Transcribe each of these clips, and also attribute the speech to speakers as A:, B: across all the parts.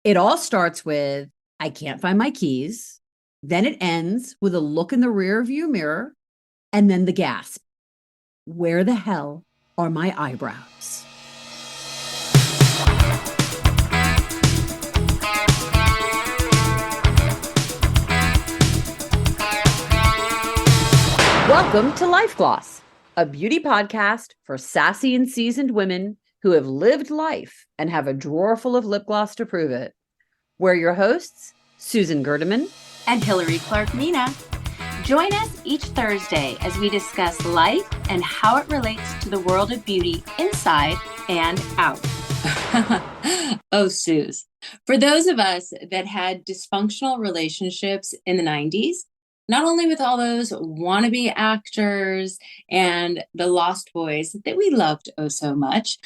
A: It all starts with, I can't find my keys. Then it ends with a look in the rear view mirror and then the gasp. Where the hell are my eyebrows? Welcome to Life Gloss, a beauty podcast for sassy and seasoned women who have lived life and have a drawer full of lip gloss to prove it. We're your hosts, Susan Gerdeman
B: and Hillary Clark Mina. Join us each Thursday as we discuss life and how it relates to the world of beauty inside and out.
C: Oh, Suze. For those of us that had dysfunctional relationships in the 90s, not only with all those wannabe actors and the Lost Boys that we loved oh so much,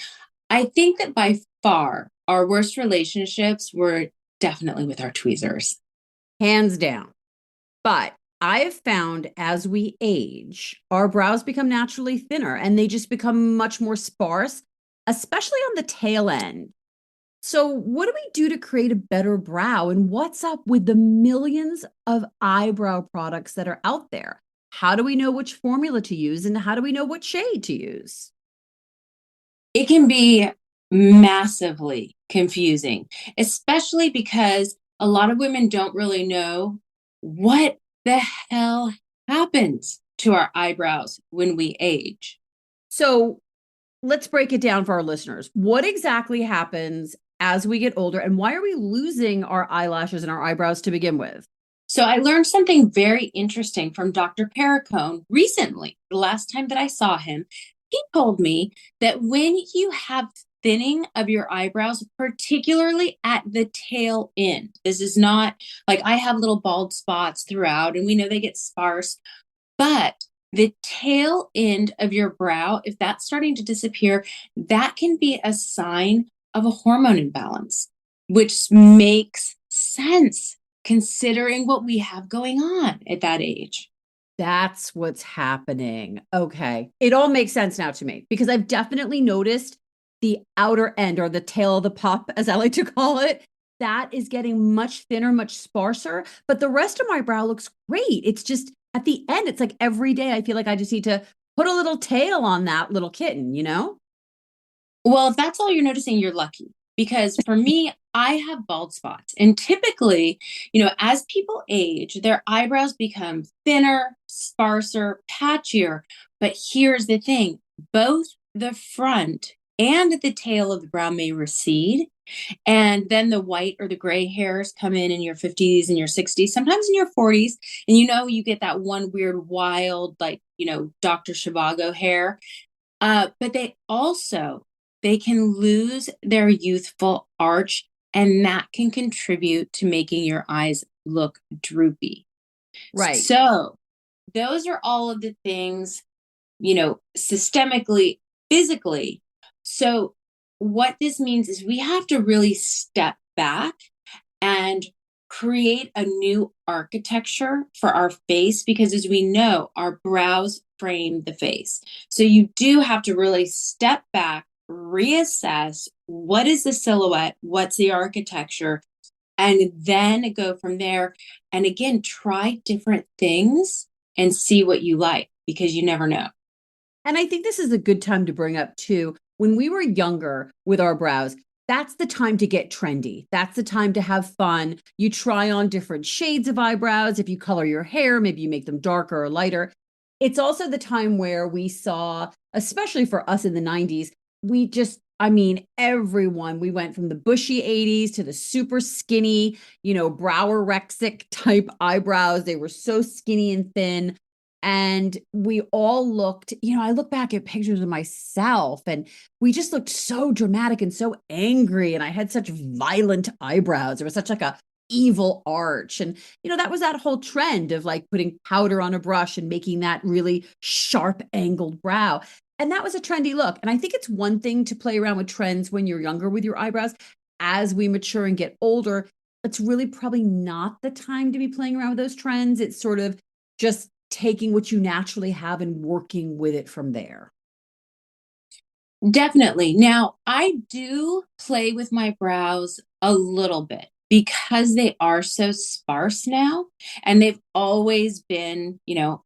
C: I think that by far our worst relationships were definitely with our tweezers.
A: Hands down. But I have found as we age, our brows become naturally thinner and they just become much more sparse, especially on the tail end. So, what do we do to create a better brow? And what's up with the millions of eyebrow products that are out there? How do we know which formula to use and how do we know what shade to use?
C: It can be massively confusing, especially because a lot of women don't really know what the hell happens to our eyebrows when we age.
A: So, let's break it down for our listeners. What exactly happens as we get older, and why are we losing our eyelashes and our eyebrows to begin with?
C: So I learned something very interesting from Dr. Perricone recently. The last time that I saw him, he told me that when you have thinning of your eyebrows, particularly at the tail end, this is not like I have little bald spots throughout and we know they get sparse, but the tail end of your brow, if that's starting to disappear, that can be a sign of a hormone imbalance, which makes sense considering what we have going on at that age.
A: That's what's happening. Okay. It all makes sense now to me because I've definitely noticed the outer end or the tail of the pup, as I like to call it, that is getting much thinner, much sparser. But the rest of my brow looks great. It's just at the end, it's like every day I feel like I just need to put a little tail on that little kitten, you know?
C: Well, if that's all you're noticing, you're lucky. Because for me, I have bald spots. And typically, as people age, their eyebrows become thinner, sparser, patchier. But here's the thing, both the front and the tail of the brow may recede. And then the white or the gray hairs come in your 50s and your 60s, sometimes in your 40s. And you get that one weird, wild, like, Dr. Shivago hair. But they can lose their youthful arch, and that can contribute to making your eyes look droopy.
A: Right.
C: So those are all of the things, systemically, physically. So what this means is we have to really step back and create a new architecture for our face, because as we know, our brows frame the face. So you do have to really step back, reassess what is the silhouette, what's the architecture, and then go from there. And again, try different things and see what you like, because you never know.
A: And I think this is a good time to bring up too, when we were younger with our brows, that's the time to get trendy. That's the time to have fun. You try on different shades of eyebrows. If you color your hair, maybe you make them darker or lighter. It's also the time where we saw, especially for us in the 90s, everyone, we went from the bushy 80s to the super skinny, browerexic type eyebrows. They were so skinny and thin. And we all looked, I look back at pictures of myself and we just looked so dramatic and so angry. And I had such violent eyebrows. There was such like a evil arch. And, that was that whole trend of like putting powder on a brush and making that really sharp angled brow. And that was a trendy look. And I think it's one thing to play around with trends when you're younger with your eyebrows. As we mature and get older, it's really probably not the time to be playing around with those trends. It's sort of just taking what you naturally have and working with it from there.
C: Definitely. Now, I do play with my brows a little bit because they are so sparse now. And they've always been,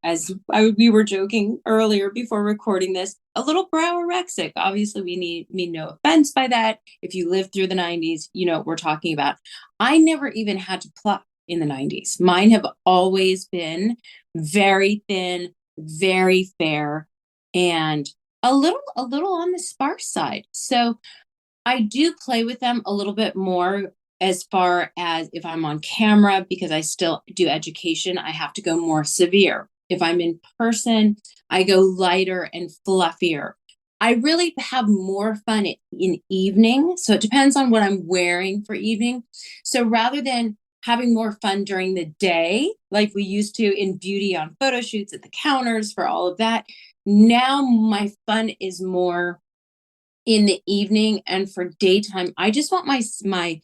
C: as we were joking earlier before recording this, a little brow erexic. Obviously, we mean no offense by that. If you lived through the 90s, you know what we're talking about. I never even had to pluck in the 90s. Mine have always been very thin, very fair, and a little on the sparse side. So I do play with them a little bit more as far as if I'm on camera, because I still do education, I have to go more severe. If I'm in person, I go lighter and fluffier. I really have more fun in evening. So it depends on what I'm wearing for evening. So rather than having more fun during the day, like we used to in beauty on photo shoots at the counters for all of that, now my fun is more in the evening. And for daytime, I just want my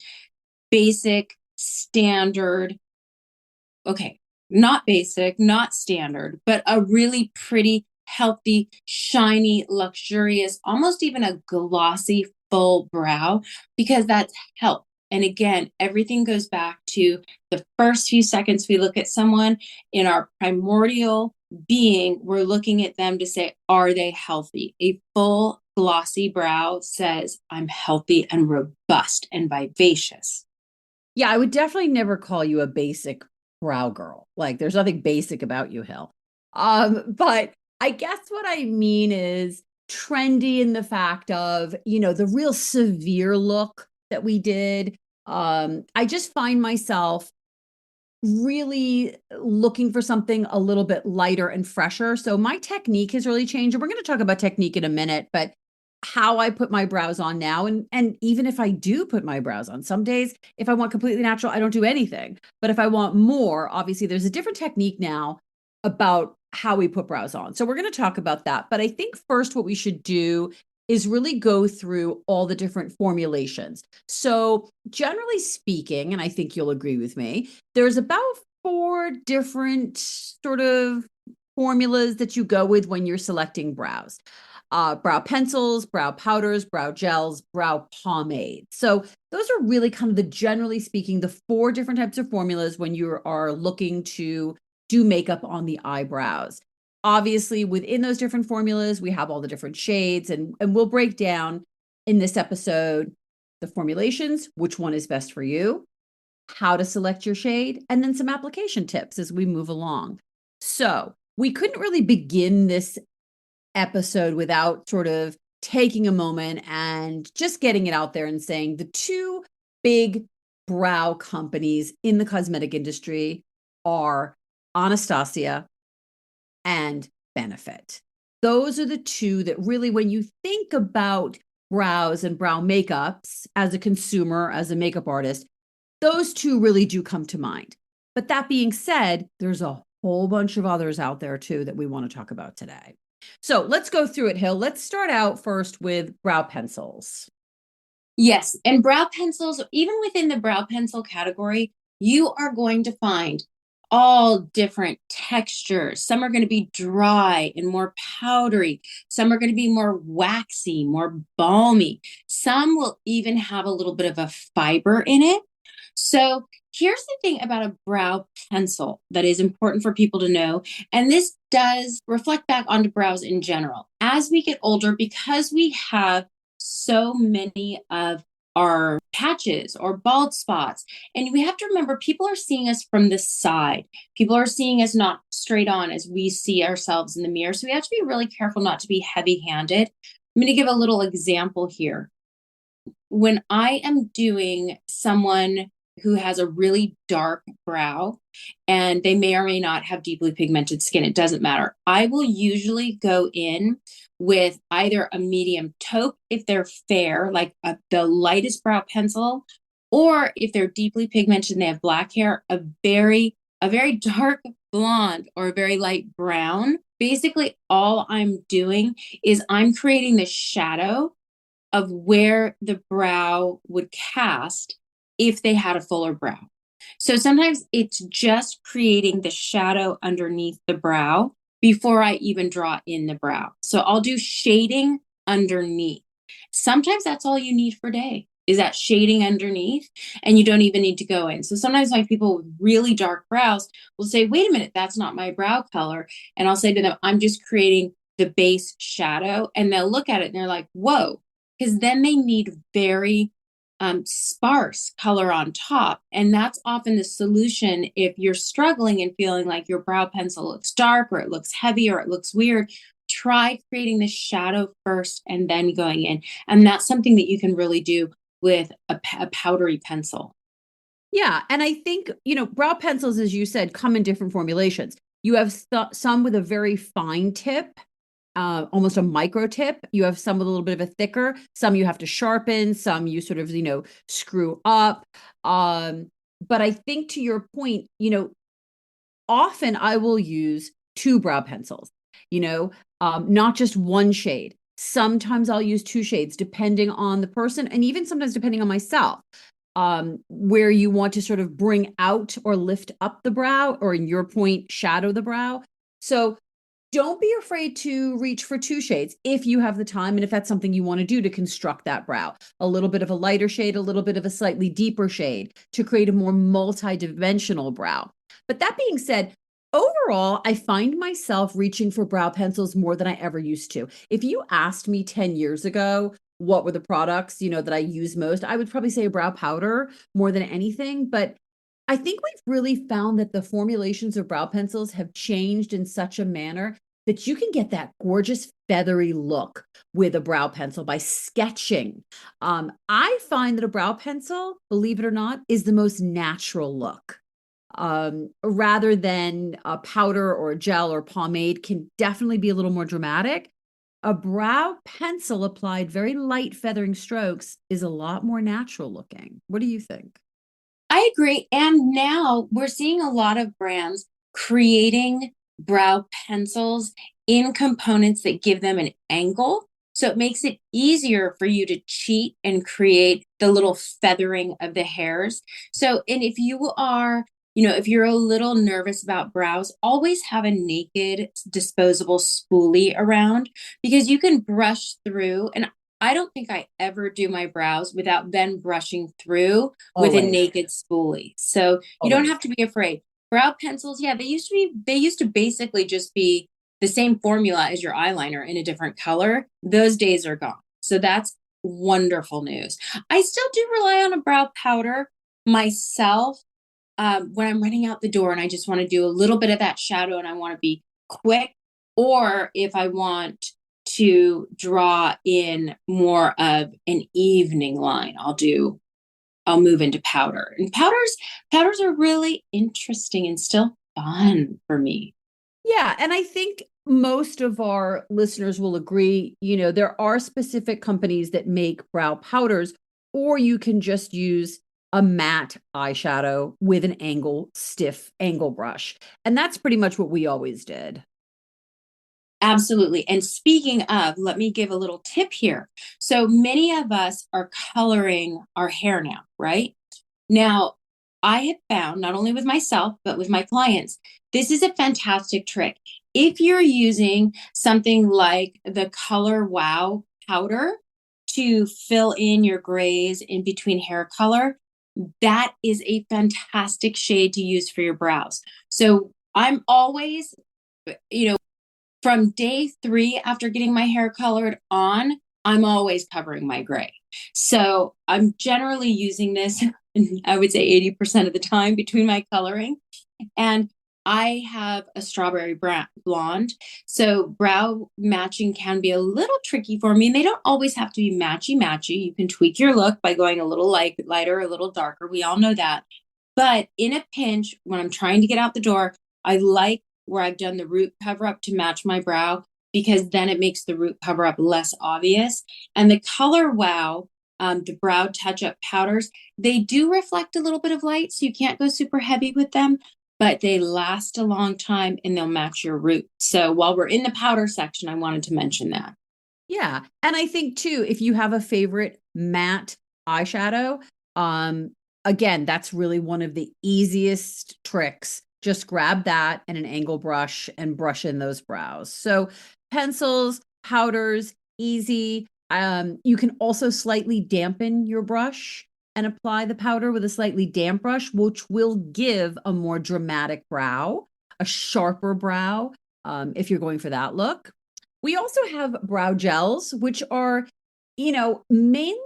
C: basic standard, okay, not basic, not standard, but a really pretty, healthy, shiny, luxurious, almost even a glossy full brow, because that's health. And again, everything goes back to the first few seconds we look at someone in our primordial being, we're looking at them to say, are they healthy? A full glossy brow says, I'm healthy and robust and vivacious.
A: Yeah, I would definitely never call you a basic brow girl. Like there's nothing basic about you, Hill. But I guess what I mean is trendy in the fact of, the real severe look that we did. I just find myself really looking for something a little bit lighter and fresher. So my technique has really changed. And we're going to talk about technique in a minute, but how I put my brows on now, and even if I do put my brows on, some days if I want completely natural, I don't do anything. But if I want more, obviously there's a different technique now about how we put brows on. So we're going to talk about that. But I think first what we should do is really go through all the different formulations. So, generally speaking, and I think you'll agree with me, there's about 4 different sort of formulas that you go with when you're selecting brows. Brow pencils, brow powders, brow gels, brow pomade. So those are really kind of generally speaking, the 4 different types of formulas when you are looking to do makeup on the eyebrows. Obviously, within those different formulas, we have all the different shades, and we'll break down in this episode the formulations, which one is best for you, how to select your shade, and then some application tips as we move along. So we couldn't really begin this episode without sort of taking a moment and just getting it out there and saying the 2 big brow companies in the cosmetic industry are Anastasia and Benefit. Those are the 2 that really, when you think about brows and brow makeups as a consumer, as a makeup artist, those 2 really do come to mind. But that being said, there's a whole bunch of others out there too that we want to talk about today. So let's go through it, Hill. Let's start out first with brow pencils.
C: Yes. And brow pencils, even within the brow pencil category, you are going to find all different textures. Some are going to be dry and more powdery. Some are going to be more waxy, more balmy. Some will even have a little bit of a fiber in it. So here's the thing about a brow pencil that is important for people to know. And this does reflect back onto brows in general. As we get older, because we have so many of our patches or bald spots, and we have to remember people are seeing us from the side. People are seeing us not straight on as we see ourselves in the mirror. So we have to be really careful not to be heavy-handed. I'm going to give a little example here. When I am doing someone who has a really dark brow and they may or may not have deeply pigmented skin, it doesn't matter. I will usually go in with either a medium taupe if they're fair, like the lightest brow pencil, or if they're deeply pigmented and they have black hair, a very dark blonde or a very light brown. Basically, all I'm doing is I'm creating the shadow of where the brow would cast if they had a fuller brow. So sometimes it's just creating the shadow underneath the brow before I even draw in the brow. So I'll do shading underneath. Sometimes that's all you need for day is that shading underneath, and you don't even need to go in. So sometimes my people with really dark brows will say, wait a minute, that's not my brow color. And I'll say to them, I'm just creating the base shadow. And they'll look at it and they're like, whoa, because then they need very sparse color on top. And that's often the solution if you're struggling and feeling like your brow pencil looks dark or it looks heavy or it looks weird. Try creating the shadow first and then going in. And that's something that you can really do with a powdery pencil.
A: Yeah. And I think, brow pencils, as you said, come in different formulations. You have some with a very fine tip, almost a micro tip. You have some with a little bit of a thicker, some you have to sharpen, some you sort of, screw up. But I think to your point, often I will use two brow pencils, not just one shade. Sometimes I'll use two shades depending on the person and even sometimes depending on myself, where you want to sort of bring out or lift up the brow, or in your point, shadow the brow. So don't be afraid to reach for two shades if you have the time and if that's something you want to do to construct that brow. A little bit of a lighter shade, a little bit of a slightly deeper shade to create a more multi-dimensional brow. But that being said, overall, I find myself reaching for brow pencils more than I ever used to. If you asked me 10 years ago, what were the products, that I use most, I would probably say a brow powder more than anything. But I think we've really found that the formulations of brow pencils have changed in such a manner that you can get that gorgeous feathery look with a brow pencil by sketching. I find that a brow pencil, believe it or not, is the most natural look. Rather than a powder or a gel or pomade can definitely be a little more dramatic. A brow pencil applied very light feathering strokes is a lot more natural looking. What do you think?
C: I agree. And now we're seeing a lot of brands creating brow pencils in components that give them an angle. So it makes it easier for you to cheat and create the little feathering of the hairs. So, and if you are, if you're a little nervous about brows, always have a naked disposable spoolie around because you can brush through. And I don't think I ever do my brows without then brushing through with a
A: Always,
C: naked spoolie. So you don't
A: always.
C: have to be afraid. Brow pencils, yeah, they used to basically just be the same formula as your eyeliner in a different color. Those days are gone. So that's wonderful news. I still do rely on a brow powder myself when I'm running out the door and I just want to do a little bit of that shadow and I want to be quick, or if I want to draw in more of an evening line, I'll move into powder. And powders are really interesting and still fun for me.
A: Yeah, and I think most of our listeners will agree, there are specific companies that make brow powders, or you can just use a matte eyeshadow with an stiff angle brush. And that's pretty much what we always did.
C: Absolutely. And speaking of, let me give a little tip here. So many of us are coloring our hair now, right? Now, I have found, not only with myself, but with my clients, this is a fantastic trick. If you're using something like the Color Wow powder to fill in your grays in between hair color, that is a fantastic shade to use for your brows. So I'm always, you know, from day 3 after getting my hair colored on, I'm always covering my gray. So I'm generally using this, I would say 80% of the time between my coloring. And I have a strawberry blonde. So brow matching can be a little tricky for me. And they don't always have to be matchy. You can tweak your look by going a little lighter, a little darker. We all know that. But in a pinch, when I'm trying to get out the door, I like where I've done the root cover up to match my brow because then it makes the root cover up less obvious. And the Color Wow, the brow touch up powders, they do reflect a little bit of light, so you can't go super heavy with them, but they last a long time and they'll match your root. So while we're in the powder section, I wanted to mention that.
A: Yeah. And I think too, if you have a favorite matte eyeshadow, again, that's really one of the easiest tricks. Just grab that and an angle brush and brush in those brows. So pencils, powders, easy. You can also slightly dampen your brush and apply the powder with a slightly damp brush, which will give a more dramatic brow, a sharper brow, if you're going for that look. We also have brow gels, which are, mainly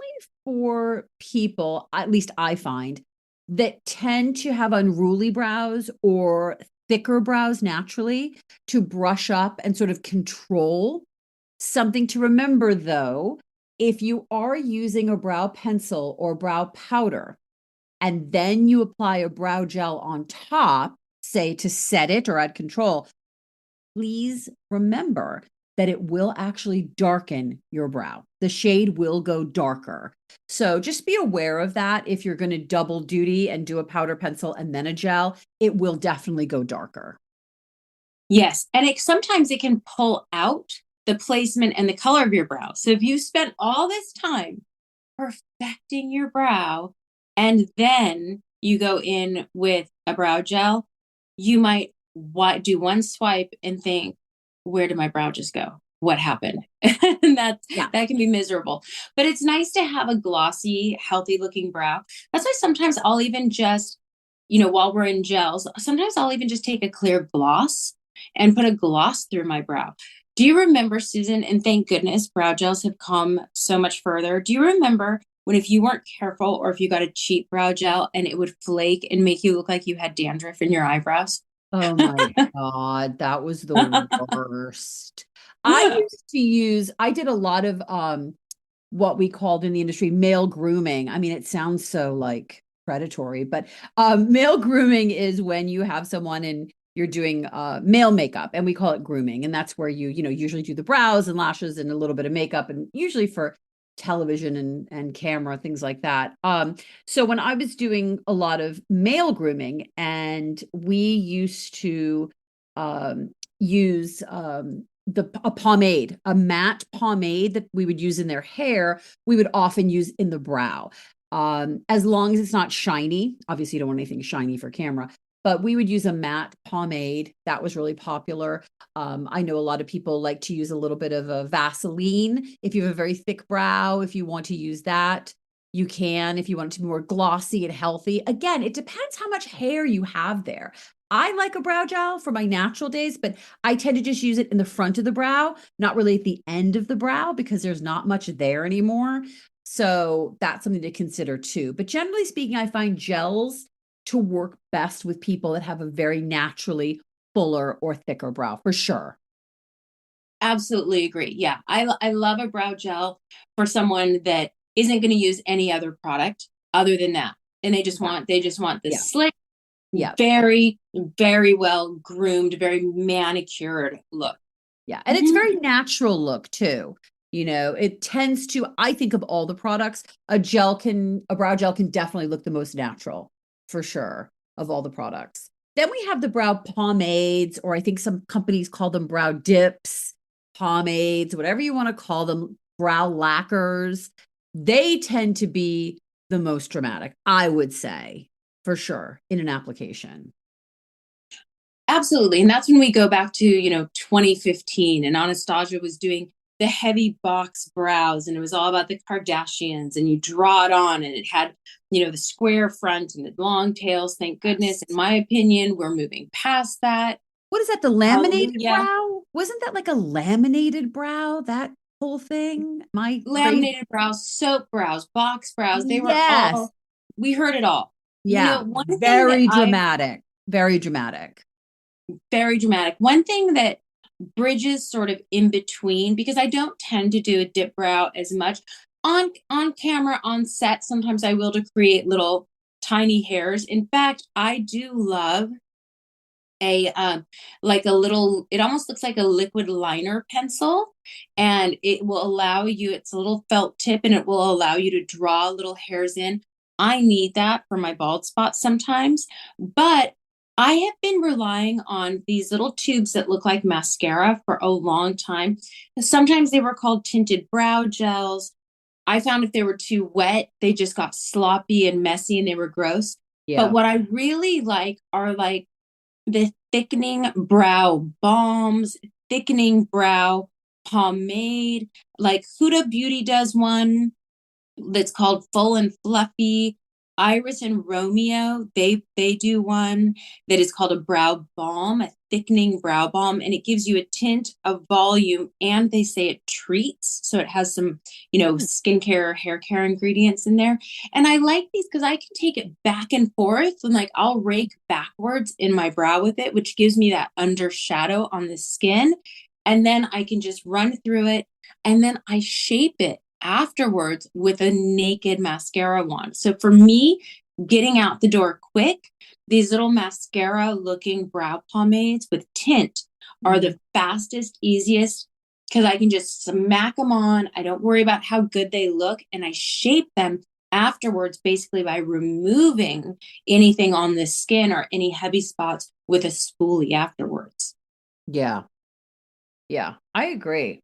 A: for people, at least I find, that tend to have unruly brows or thicker brows naturally, to brush up and sort of control. Something to remember though, if you are using a brow pencil or brow powder, and then you apply a brow gel on top, say to set it or add control, please remember that it will actually darken your brow. The shade will go darker. So just be aware of that. If you're going to double duty and do a powder pencil and then a gel, it will definitely go darker.
C: Yes. And sometimes it can pull out the placement and the color of your brow. So if you spent all this time perfecting your brow and then you go in with a brow gel, you might do one swipe and think, where did my brow just go? What happened? And that can be miserable. But it's nice to have a glossy, healthy looking brow. That's why sometimes I'll even just, while we're in gels, sometimes I'll even just take a clear gloss and put a gloss through my brow. Do you remember, Susan? And thank goodness brow gels have come so much further. Do you remember when, if you weren't careful or if you got a cheap brow gel and it would flake and make you look like you had dandruff in your eyebrows?
A: Oh my God, that was the worst. I did a lot of what we called in the industry male grooming. I mean, it sounds so like predatory, but male grooming is when you have someone and you're doing male makeup, and we call it grooming. And that's where you usually do the brows and lashes and a little bit of makeup, and usually for television and camera, things like that. So when I was doing a lot of male grooming, and we used to use a pomade, a matte pomade that we would use in their hair, we would often use in the brow. As long as it's not shiny, obviously you don't want anything shiny for camera, but we would use a matte pomade. That was really popular. I know a lot of people like to use a little bit of a Vaseline. If you have a very thick brow, if you want to use that, you can. If you want it to be more glossy and healthy. Again, it depends how much hair you have there. I like a brow gel for my natural days, but I tend to just use it in the front of the brow, not really at the end of the brow, because there's not much there anymore. So that's something to consider too. But generally speaking, I find gels to work best with people that have a very naturally fuller or thicker brow, for sure.
C: Absolutely agree. Yeah. I love a brow gel for someone that isn't going to use any other product other than that. And they just want the slick, very, very well groomed, very manicured look.
A: Yeah. And it's very natural look too. It tends to, I think of all the products, a brow gel can definitely look the most natural, for sure, of all the products. Then we have the brow pomades, or I think some companies call them brow dips, pomades, whatever you want to call them, brow lacquers. They tend to be the most dramatic, I would say, for sure, in an application.
C: Absolutely. And that's when we go back to, 2015, and Anastasia was doing the heavy box brows, and it was all about the Kardashians, and you draw it on and it had, the square front and the long tails. Thank goodness. In my opinion, we're moving past that.
A: What is that? The laminated brow? Wasn't that like a laminated brow? That whole thing?
C: Laminated brows, soap brows, box brows. They were all, we heard it all.
A: Yeah. Very dramatic. Very dramatic.
C: Very dramatic. One thing that bridges sort of in between, because I don't tend to do a dip brow as much on camera, on set. Sometimes I will, to create little tiny hairs. In fact, I do love a like a little, it almost looks like a liquid liner pencil, and it will allow you, it's a little felt tip, and it will allow you to draw little hairs in. I need that for my bald spots sometimes, but I have been relying on these little tubes that look like mascara for a long time. Sometimes they were called tinted brow gels. I found if they were too wet, they just got sloppy and messy and they were gross. But what I really like are like the thickening brow balms, thickening brow pomade. Like Huda Beauty does one that's called Full and Fluffy. Iris and Romeo, they do one that is called a brow balm, a thickening brow balm, and it gives you a tint of volume, and they say it treats. So it has some, skincare, hair care ingredients in there. And I like these because I can take it back and forth and like I'll rake backwards in my brow with it, which gives me that under shadow on the skin. And then I can just run through it and then I shape it afterwards with a naked mascara wand. So for me, getting out the door quick, these little mascara looking brow pomades with tint are the fastest, easiest, because I can just smack them on. I don't worry about how good they look, and I shape them afterwards basically by removing anything on the skin or any heavy spots with a spoolie afterwards.
A: Yeah. Yeah, I agree.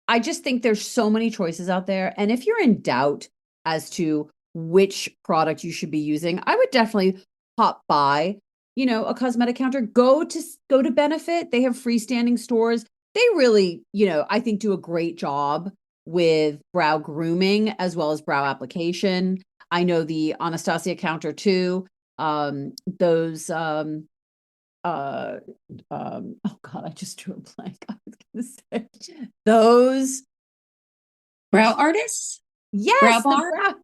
A: I just think there's so many choices out there. And if you're in doubt as to which product you should be using, I would definitely pop by, a cosmetic counter. Go to Benefit. They have freestanding stores. They really, I think do a great job with brow grooming as well as brow application. I know the Anastasia counter too. Those uh oh god, I just drew a blank. I was gonna say those.
C: Brow artists? Brow
A: Yes, the
C: bar?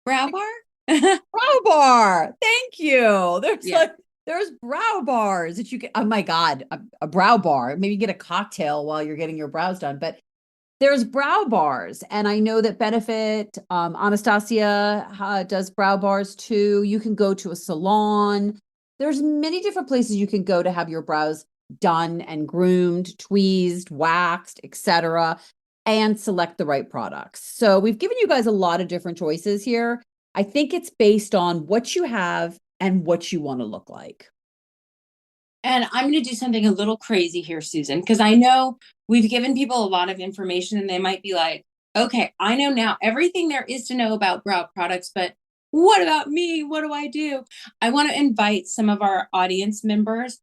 C: Brow bar?
A: brow bar. Thank you. There's
C: Yeah.
A: there's brow bars that you can. Oh my god, a brow bar. Maybe get a cocktail while you're getting your brows done. But there's brow bars, and I know that Benefit, Anastasia does brow bars too. You can go to a salon. There's many different places you can go to have your brows done and groomed, tweezed, waxed, etc., and select the right products. So we've given you guys a lot of different choices here. I think it's based on what you have and what you want to look like.
C: And I'm going to do something a little crazy here, Susan, because I know we've given people a lot of information and they might be like, okay, I know now everything there is to know about brow products, but what about me? What do I do? I want to invite some of our audience members,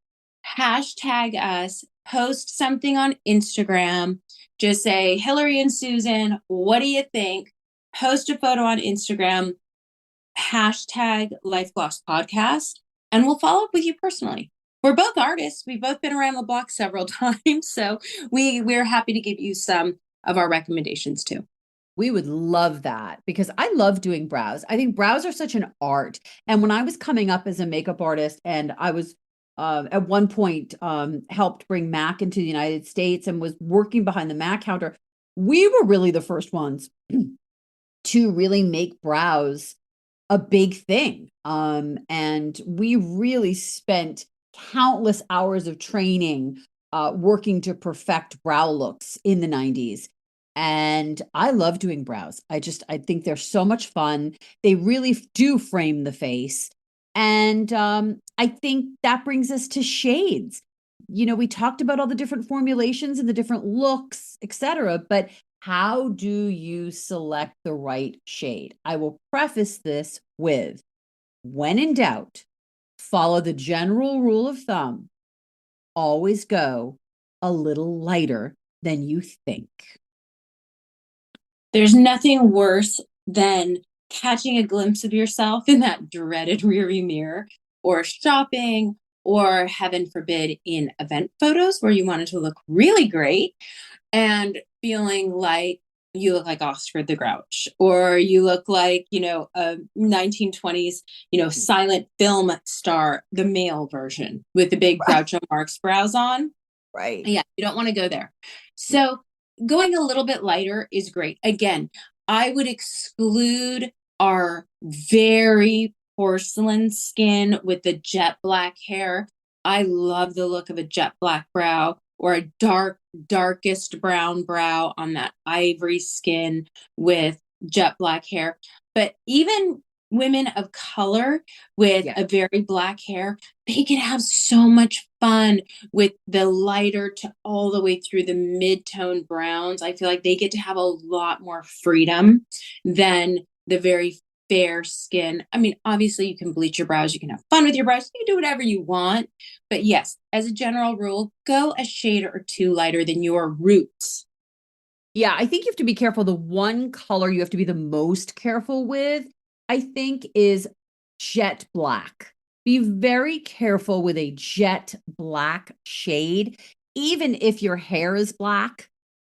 C: hashtag us, post something on Instagram, just say, Hillary and Susan, what do you think? Post a photo on Instagram, hashtag Life Gloss Podcast, and we'll follow up with you personally. We're both artists. We've both been around the block several times, so we're happy to give you some of our recommendations too.
A: We would love that because I love doing brows. I think brows are such an art. And when I was coming up as a makeup artist, and I was at one point helped bring MAC into the United States and was working behind the MAC counter, we were really the first ones to really make brows a big thing. And we really spent countless hours of training working to perfect brow looks in the 90s. And I love doing brows. I think they're so much fun. They really do frame the face. And I think that brings us to shades. We talked about all the different formulations and the different looks, etc. But how do you select the right shade? I will preface this with, when in doubt, follow the general rule of thumb. Always go a little lighter than you think.
C: There's nothing worse than catching a glimpse of yourself in that dreaded rearview mirror, or shopping, or heaven forbid, in event photos where you wanted to look really great and feeling like you look like Oscar the Grouch, or you look like, a 1920s, silent film star, the male version with the big Groucho Marx brows on.
A: Right.
C: Yeah, you don't want to go there. So going a little bit lighter is great. Again, I would exclude our very porcelain skin with the jet black hair. I love the look of a jet black brow, or a darkest brown brow on that ivory skin with jet black hair. But even women of color with a very black hair, they can have so much fun with the lighter to all the way through the mid-tone browns. I feel like they get to have a lot more freedom than the very fair skin. I mean, obviously you can bleach your brows, you can have fun with your brows, you can do whatever you want. But yes, as a general rule, go a shade or two lighter than your roots.
A: Yeah, I think you have to be careful. The one color you have to be the most careful with, I think, is jet black. Be very careful with a jet black shade, even if your hair is black,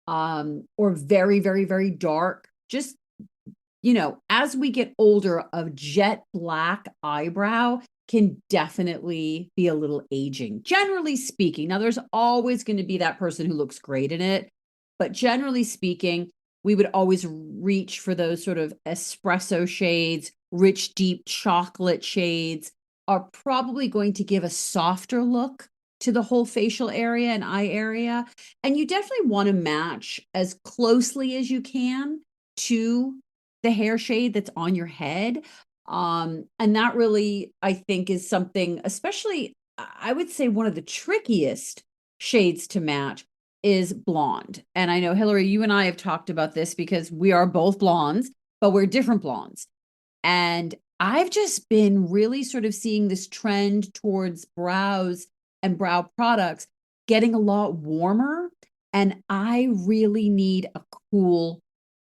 A: or very, very, very dark. Just, as we get older, a jet black eyebrow can definitely be a little aging, generally speaking. Now, there's always going to be that person who looks great in it, but generally speaking, we would always reach for those sort of espresso shades, rich, deep chocolate shades are probably going to give a softer look to the whole facial area and eye area. And you definitely want to match as closely as you can to the hair shade that's on your head. And that really, I think, is something, especially, I would say one of the trickiest shades to match is blonde. And I know, Hillary, you and I have talked about this because we are both blondes, but we're different blondes. And I've just been really sort of seeing this trend towards brows and brow products getting a lot warmer. And I really need a cool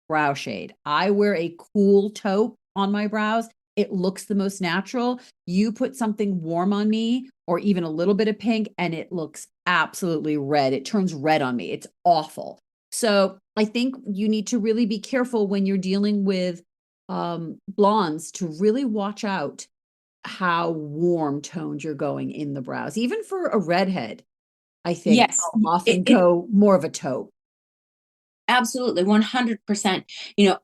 A: brow shade. I wear a cool taupe on my brows. It looks the most natural. You put something warm on me or even a little bit of pink and it looks absolutely red. It turns red on me. It's awful. So I think you need to really be careful when you're dealing with blondes to really watch out how warm toned you're going in the brows. Even for a redhead, I think
C: Yes,
A: I'll often
C: it
A: go more of a taupe.
C: absolutely 100%.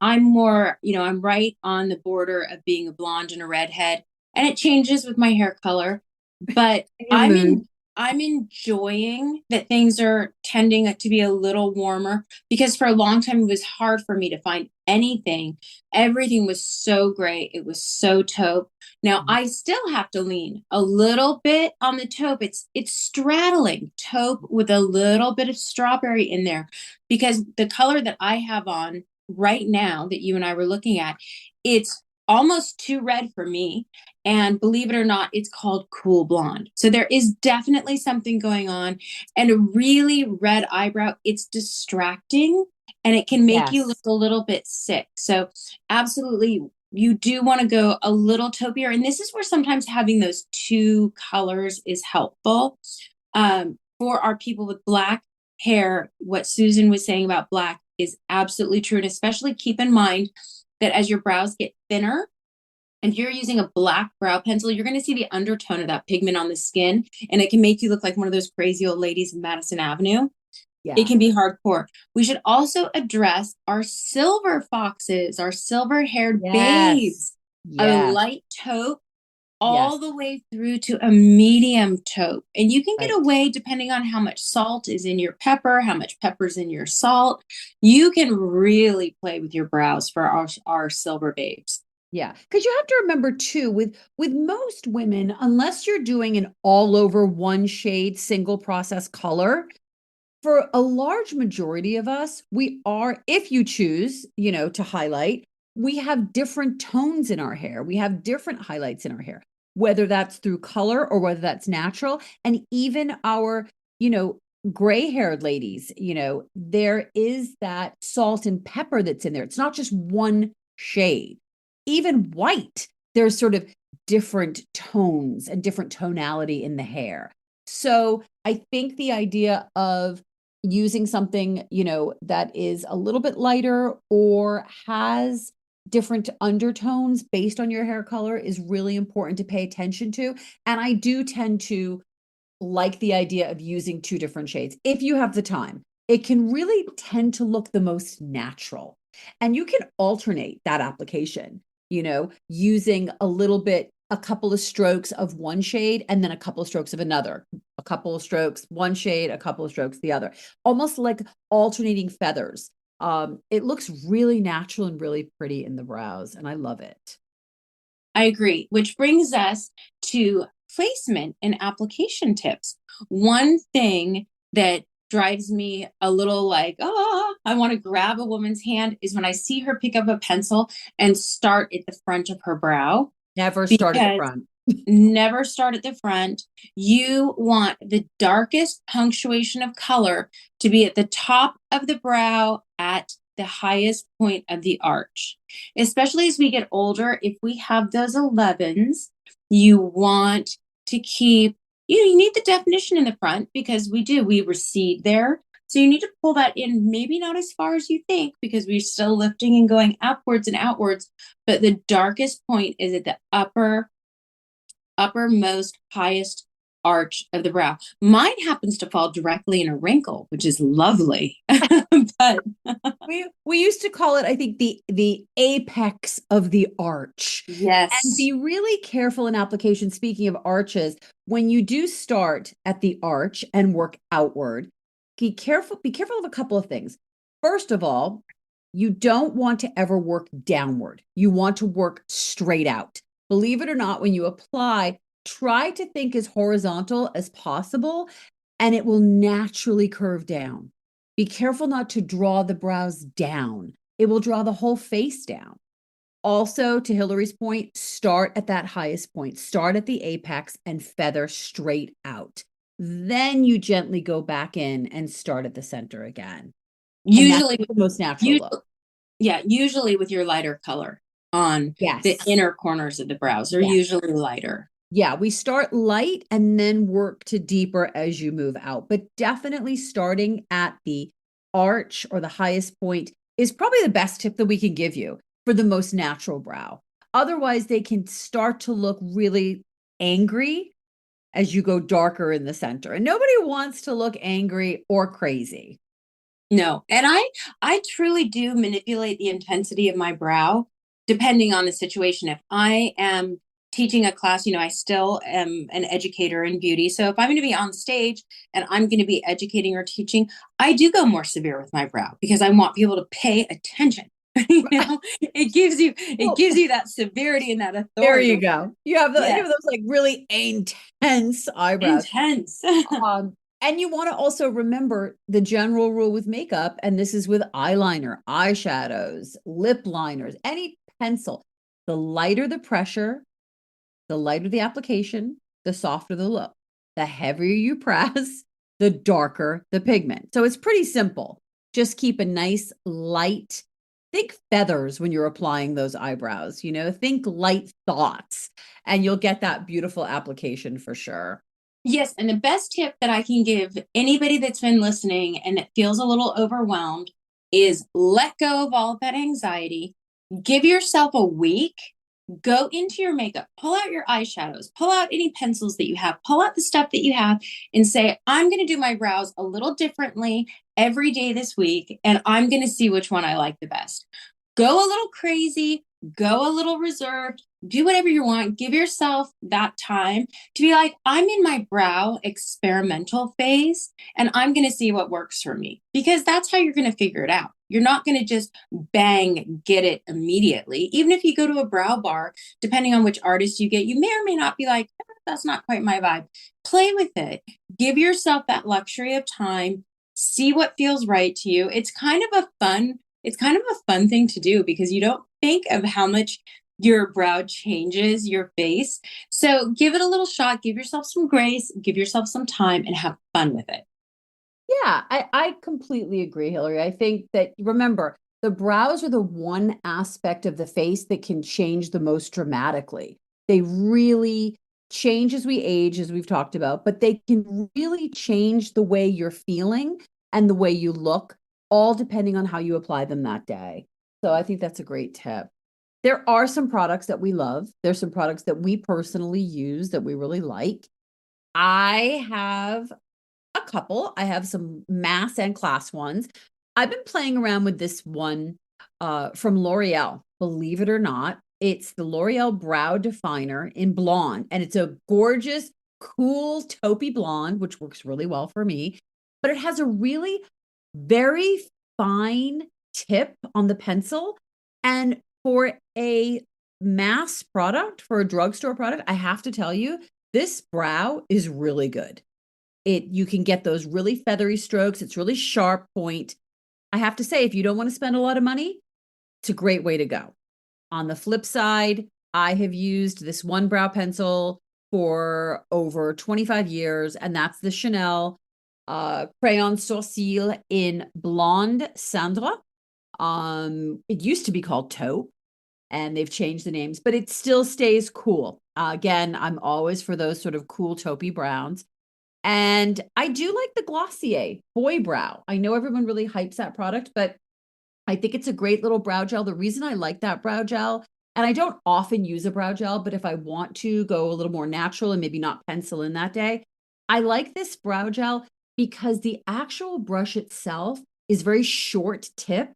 C: I'm more, I'm right on the border of being a blonde and a redhead, and it changes with my hair color, but
A: Your mood.
C: I'm enjoying that things are tending to be a little warmer because for a long time it was hard for me to find anything. Everything was so gray. It was so taupe. Now I still have to lean a little bit on the taupe. It's straddling taupe with a little bit of strawberry in there because the color that I have on right now that you and I were looking at, it's almost too red for me. And believe it or not, it's called cool blonde. So there is definitely something going on. And a really red eyebrow, it's distracting and it can make you look
A: Yes.
C: a little bit sick. So absolutely, you do want to go a little taupier. And this is where sometimes having those two colors is helpful. For our people with black hair, what Susan was saying about black is absolutely true. And especially keep in mind that as your brows get thinner, and if you're using a black brow pencil, you're going to see the undertone of that pigment on the skin, and it can make you look like one of those crazy old ladies in Madison Avenue. It
A: Yeah.
C: can be hardcore. We should also address our silver foxes, our silver haired
A: Yes.
C: babes, a
A: Yes.
C: light taupe
A: Yes.
C: all the way through to a medium taupe. And you can get
A: Right.
C: away depending on how much salt is in your pepper, how much pepper's in your salt. You can really play with your brows for our silver babes.
A: Yeah. Because you have to remember too, with most women, unless you're doing an all over one shade single process color, for a large majority of us, we are, if you choose, to highlight, we have different tones in our hair. We have different highlights in our hair, whether that's through color or whether that's natural. And even our, you know, gray haired ladies, there is that salt and pepper that's in there. It's not just one shade. Even white, there's sort of different tones and different tonality in the hair. So I think the idea of using something, that is a little bit lighter or has different undertones based on your hair color is really important to pay attention to. And I do tend to like the idea of using two different shades if you have the time. It can really tend to look the most natural. And you can alternate that application, using a couple of strokes of one shade and then a couple of strokes of another, a couple of strokes, one shade, a couple of strokes, the other, almost like alternating feathers. It looks really natural and really pretty in the brows, and I love it.
C: I agree, which brings us to placement and application tips. One thing that drives me a little like, I want to grab a woman's hand is when I see her pick up a pencil and start at the front of her brow
A: Never start at the
C: because
A: front.
C: Never start at the front. You want the darkest punctuation of color to be at the top of the brow at the highest point of the arch. Especially as we get older, if we have those 11s, you want to keep, you need the definition in the front because we recede there. So you need to pull that in, maybe not as far as you think because we're still lifting and going upwards and outwards, but the darkest point is at the uppermost highest arch of the brow. Mine happens to fall directly in a wrinkle, which is lovely. But
A: we used to call it, I think, the apex of the arch. And
C: yes.
A: be really careful in application. Speaking of arches, when you do start at the arch and work outward, be careful of a couple of things. First of all, you don't want to ever work downward. You want to work straight out. Believe it or not, when you apply, try to think as horizontal as possible, and it will naturally curve down. Be careful not to draw the brows down. It will draw the whole face down. Also, to Hillary's point, start at that highest point, start at the apex and feather straight out. Then you gently go back in and start at the center again.
C: Usually,
A: the most natural
C: usually,
A: look.
C: yeah, usually with your lighter color on the
A: Yes.
C: inner corners of the brows are
A: Yes.
C: usually lighter.
A: Yeah, we start light and then work to deeper as you move out. But definitely starting at the arch or the highest point is probably the best tip that we can give you for the most natural brow. Otherwise, they can start to look really angry as you go darker in the center. And nobody wants to look angry or crazy.
C: No. And I truly do manipulate the intensity of my brow depending on the situation. If I am teaching a class, I still am an educator in beauty. So if I'm going to be on stage and I'm going to be educating or teaching, I do go more severe with my brow because I want people to pay attention. It gives you that severity and that
A: There you
C: authority.
A: go. You have
C: Yes.
A: those like really intense eyebrows.
C: Intense.
A: And you want to also remember the general rule with makeup, and this is with eyeliner, eyeshadows, lip liners, any pencil. The lighter the pressure, the lighter the application, the softer the look. The heavier you press, the darker the pigment. So it's pretty simple. Just keep a nice light, think feathers when you're applying those eyebrows, think light thoughts, and you'll get that beautiful application for sure.
C: Yes, and the best tip that I can give anybody that's been listening and that feels a little overwhelmed is let go of all of that anxiety. Give yourself a week. Go into your makeup, pull out your eyeshadows, pull out any pencils that you have, pull out the stuff that you have, and say, I'm going to do my brows a little differently every day this week, and I'm going to see which one I like the best. Go a little crazy, go a little reserved, do whatever you want. Give yourself that time to be like, I'm in my brow experimental phase and I'm going to see what works for me because that's how you're going to figure it out. You're not going to just bang, get it immediately. Even if you go to a brow bar, depending on which artist you get, you may or may not be like, that's not quite my vibe. Play with it. Give yourself that luxury of time. See what feels right to you. It's kind of a fun thing to do because you don't think of how much your brow changes your face. So give it a little shot, give yourself some grace, give yourself some time, and have fun with it.
A: Yeah, I completely agree, Hillary. I think that, remember, the brows are the one aspect of the face that can change the most dramatically. They really change as we age, as we've talked about, but they can really change the way you're feeling and the way you look, all depending on how you apply them that day. So I think that's a great tip. There are some products that we love. There's some products that we personally use that we really like. I have a couple. I have some mass and class ones. I've been playing around with this one from L'Oreal. Believe it or not, it's the L'Oreal Brow Definer in blonde, and it's a gorgeous, cool taupey blonde, which works really well for me. But it has a really very fine tip on the pencil, and for a mass product, for a drugstore product, I have to tell you, this brow is really good. You can get those really feathery strokes. It's really sharp point. I have to say, if you don't want to spend a lot of money, it's a great way to go. On the flip side, I have used this one brow pencil for over 25 years, and that's the Chanel Crayon Sourcil in Blonde Cendre. It used to be called Taupe, and they've changed the names, but it still stays cool. Again, I'm always for those sort of cool taupey browns. And I do like the Glossier Boy Brow. I know everyone really hypes that product, but I think it's a great little brow gel. The reason I like that brow gel, and I don't often use a brow gel, but if I want to go a little more natural and maybe not pencil in that day, I like this brow gel because the actual brush itself is very short tip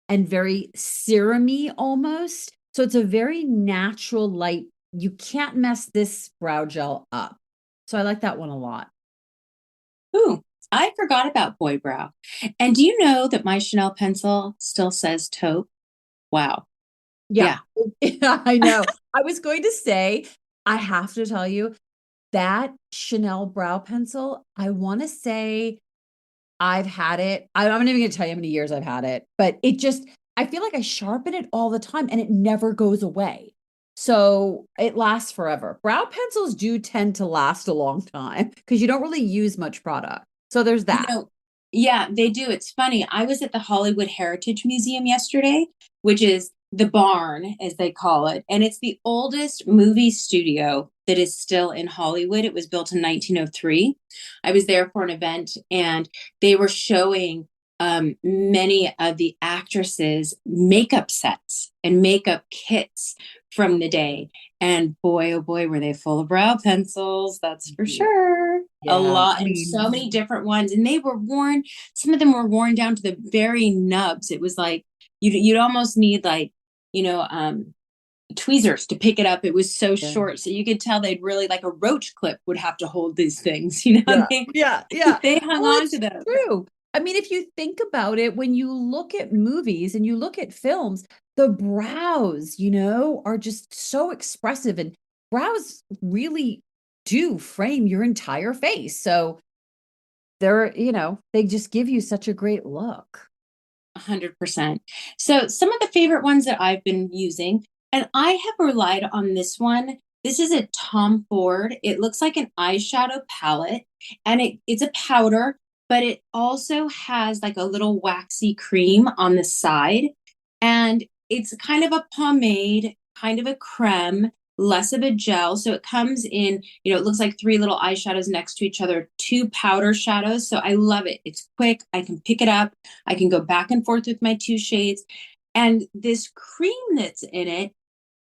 A: and very serumy almost. So it's a very natural light. You can't mess this brow gel up. So I like that one a lot.
C: Ooh, I forgot about Boy Brow. And do you know that my Chanel pencil still says taupe? Wow.
A: Yeah,
C: Yeah.
A: I know. I was going to say, I have to tell you that Chanel brow pencil, I want to say I've had it. I'm not even going to tell you how many years I've had it, but it just, I feel like I sharpen it all the time and it never goes away. So it lasts forever. Brow pencils do tend to last a long time because you don't really use much product. So there's
C: You
A: that.
C: know, yeah, they do. It's funny. I was at the Hollywood Heritage Museum yesterday, which is the barn, as they call it. And it's the oldest movie studio that is still in Hollywood. It was built in 1903. I was there for an event and they were showing many of the actresses' makeup sets and makeup kits from the day. And boy, oh boy, were they full of brow pencils. That's for
A: Yeah.
C: sure. A
A: Yeah.
C: lot
A: I
C: and so
A: mean,
C: many different ones. And they were worn, some of them were worn down to the very nubs. It was like you'd almost need like, you know, tweezers to pick it up. It was so
A: yeah.
C: short. So you could tell they'd really like a roach clip would have to hold these things, you know,
A: Yeah.
C: they
A: Yeah. Yeah.
C: they hung
A: Well,
C: on to
A: it's
C: them.
A: true. I mean, if you think about it, when you look at movies and you look at films, the brows, are just so expressive, and brows really do frame your entire face. So they just give you such a great look.
C: 100%. So some of the favorite ones that I've been using, and I have relied on this one. This is a Tom Ford. It looks like an eyeshadow palette, and it's a powder, but it also has like a little waxy cream on the side. And it's kind of a pomade, kind of a creme, less of a gel. So it comes in, it looks like three little eyeshadows next to each other, two powder shadows. So I love it. It's quick. I can pick it up. I can go back and forth with my two shades. And this cream that's in it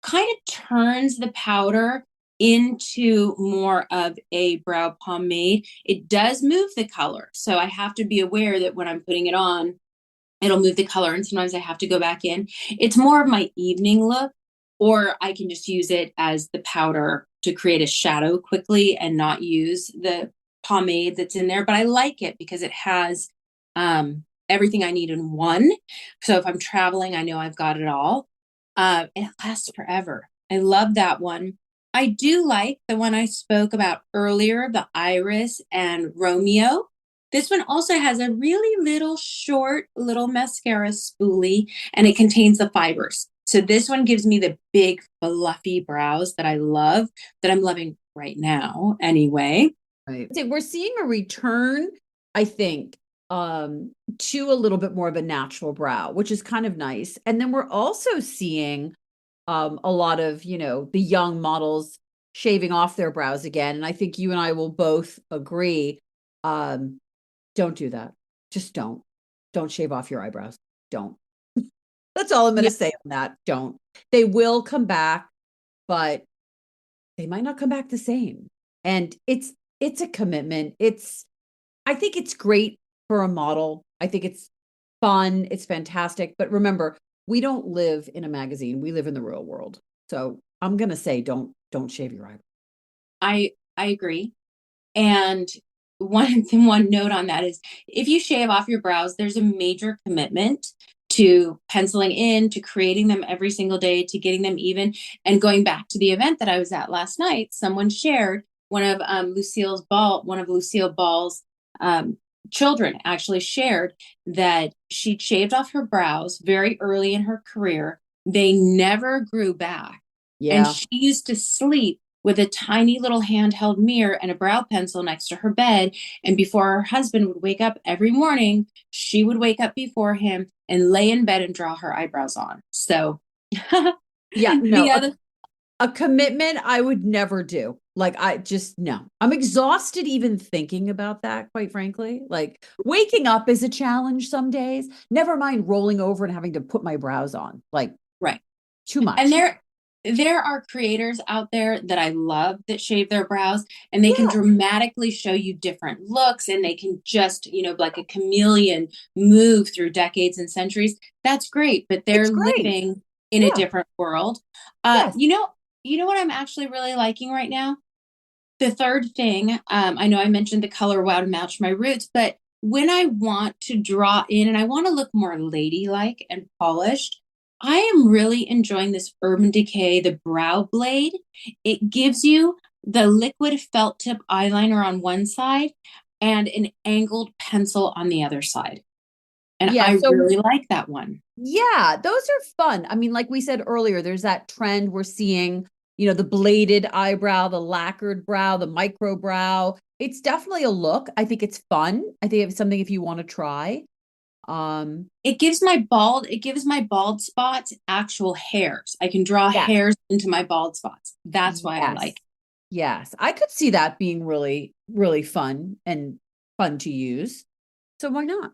C: kind of turns the powder into more of a brow pomade. It does move the color. So I have to be aware that when I'm putting it on, it'll move the color. And sometimes I have to go back in. It's more of my evening look, or I can just use it as the powder to create a shadow quickly and not use the pomade that's in there. But I like it because it has everything I need in one. So if I'm traveling, I know I've got it all. And it lasts forever. I love that one. I do like the one I spoke about earlier, the Iris and Romeo. This one also has a really little short little mascara spoolie, and it contains the fibers. So this one gives me the big fluffy brows that I love, that I'm loving right now anyway.
A: Right. So we're seeing a return, I think, to a little bit more of a natural brow, which is kind of nice. And then we're also seeing a lot of, the young models shaving off their brows again. And I think you and I will both agree, don't do that. Just don't. Don't shave off your eyebrows. Don't. That's all I'm going to
C: Yeah,
A: say on that. Don't. They will come back, but they might not come back the same. And it's a commitment. I think it's great for a model. I think it's fun, it's fantastic, but remember, we don't live in a magazine. We live in the real world. So, I'm going to say don't shave your eyebrows.
C: I agree. And one note on that is if you shave off your brows, there's a major commitment to penciling in, to creating them every single day, to getting them even. And going back to the event that I was at last night, someone shared one of Lucille Ball's children actually shared that she shaved off her brows very early in her career. They never grew back. And
A: Yeah.
C: she used to sleep with a tiny little handheld mirror and a brow pencil next to her bed. And before her husband would wake up every morning, she would wake up before him and lay in bed and draw her eyebrows on. So
A: Yeah. No,
C: the other,
A: a commitment I would never do. Like, I just, no. I'm exhausted even thinking about that, quite frankly. Like, waking up is a challenge some days. Never mind rolling over and having to put my brows on. Like,
C: right.
A: too
C: And
A: much.
C: there are creators out there that I love that shave their brows, and they can
A: Yeah,
C: dramatically show you different looks, and they can just, like a chameleon, move through decades and centuries. That's great, but they're
A: it's great.
C: living in a
A: Yeah.
C: different world.
A: Yes.
C: You know what I'm actually really liking right now? The third thing, I know I mentioned the color wow to match my roots, but when I want to draw in and I want to look more ladylike and polished, I am really enjoying this Urban Decay, the brow blade. It gives you the liquid felt tip eyeliner on one side and an angled pencil on the other side. And
A: Yeah.
C: I
A: So,
C: really like that one.
A: yeah, those are fun. I mean, like we said earlier, there's that trend we're seeing, the bladed eyebrow, the lacquered brow, the micro brow. It's definitely a look. I think it's fun. I think it's something if you want to try. Um,
C: It gives my bald spots actual hairs. I can draw
A: yes,
C: hairs into my bald spots. That's why I
A: yes,
C: like it.
A: yes. I could see that being really, really fun and fun to use. So why not?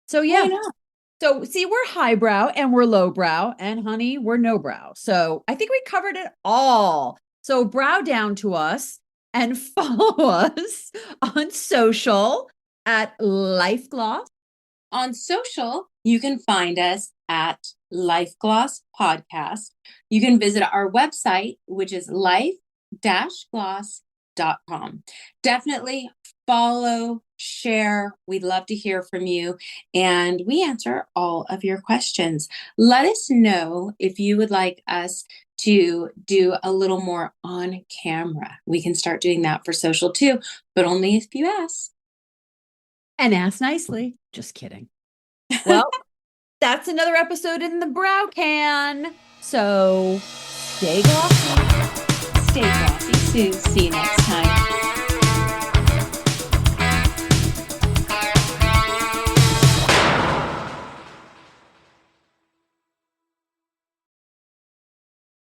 A: So
C: Why
A: yeah.
C: not?
A: So see, we're highbrow and we're lowbrow, and honey, we're no brow. So I think we covered it all. So brow down to us and follow us on social at LifeGloss.
C: On social, you can find us at Life Gloss Podcast. You can visit our website, which is life-gloss.com. Definitely follow, share. We'd love to hear from you. And we answer all of your questions. Let us know if you would like us to do a little more on camera. We can start doing that for social too, but only if you ask.
A: And ask nicely. Just kidding. Well, that's another episode in the brow can. So stay glossy.
C: Stay glossy, Sue. See you next